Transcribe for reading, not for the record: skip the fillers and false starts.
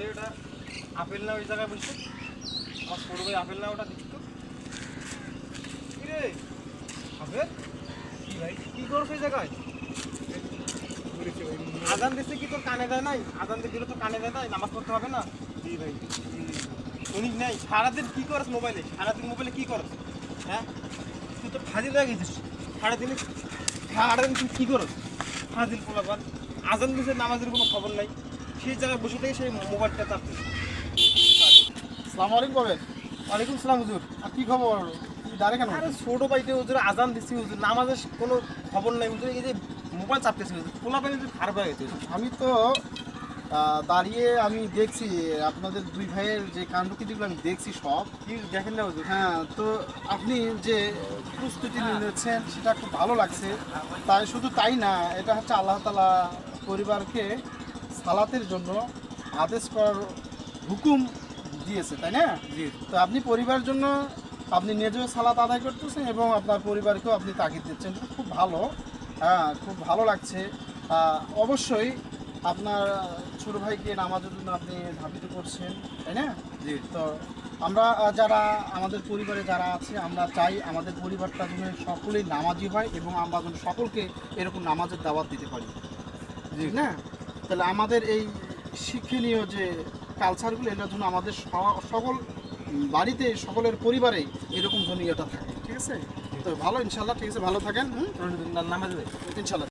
রে ওটা আপেল না ওই জায়গায় বসে আমার ছোট ভাই আপেল না ওটা দেখতো কি রে আপেল কি ভাই কি করছ এই জায়গায় আজান দিচ্ছে কি তোর কানে দেয় নাই আজান দিলে তো কানে দেয় নাই নামাজ পড়তে হবে না জি ভাই শুনিস নাই সারাদিন কি করছ মোবাইলে সারাদিন মোবাইলে কি করছ হ্যাঁ তুই তো ফাজিল হয়ে গেছিস সারাদিন তুই কি করছ ফাজিল পোলাপান আজান দিচ্ছে নামাজের কোনো খবর নাই সেই জায়গায় বসে থেকে সেই মোবাইলটা চাপতে আসসালামু আলাইকুম বলেন। ওয়ালাইকুম সালাম হুজুর আর কি খবর? দাঁড়ে কেন? আরে ছোট ভাইতে হুজুর আজান দিচ্ছি হুজুর নামাজের কোনো খবর নাই হুজুর এই যে মোবাইল চাপতেছি হুজুর পোলাপান খারাপ হয়ে গেছে আমি তো দাঁড়িয়ে আমি দেখছি আপনাদের দুই ভাইয়ের যে কাণ্ডকীর্তিগুলো আমি দেখছি সব। কি দেখেন না হুজুর হ্যাঁ, তো আপনি যে প্রস্তুতি নিয়েছেন সেটা খুব ভালো লাগছে। তাই শুধু তাই না, এটা হচ্ছে আল্লাহ তাআলা পরিবারকে সালাতের জন্য আদেশ করার হুকুম দিয়েছে, তাই না? জি তো আপনি পরিবারের জন্য আপনি নিজেও সালাত আদায় করতেছেন এবং আপনার পরিবারকেও আপনি তাগিদ দিচ্ছেন, এটা খুব ভালো। হ্যাঁ, খুব ভালো লাগছে। অবশ্যই আপনার ছোট ভাইকে নামাজের জন্য আপনি ধাবিত করছেন, তাই না? জি তো আমরা যারা আমাদের পরিবারে যারা আছে আমরা চাই আমাদের পরিবারটা যেন সকলেই নামাজি হয় এবং আমরা যেন সকলকে এরকম নামাজের দাওয়াত দিতে পারি, ঠিক না? তাহলে আমাদের এই শিক্ষণীয় যে কালচারগুলো এটার জন্য আমাদের সকল বাড়িতে সকলের পরিবারে এরকম জন্য এটা থাকে, ঠিক আছে? তো ভালো, ইনশাল্লাহ, ঠিক আছে, ভালো থাকেন। নামাজ ইনশাল্লাহ।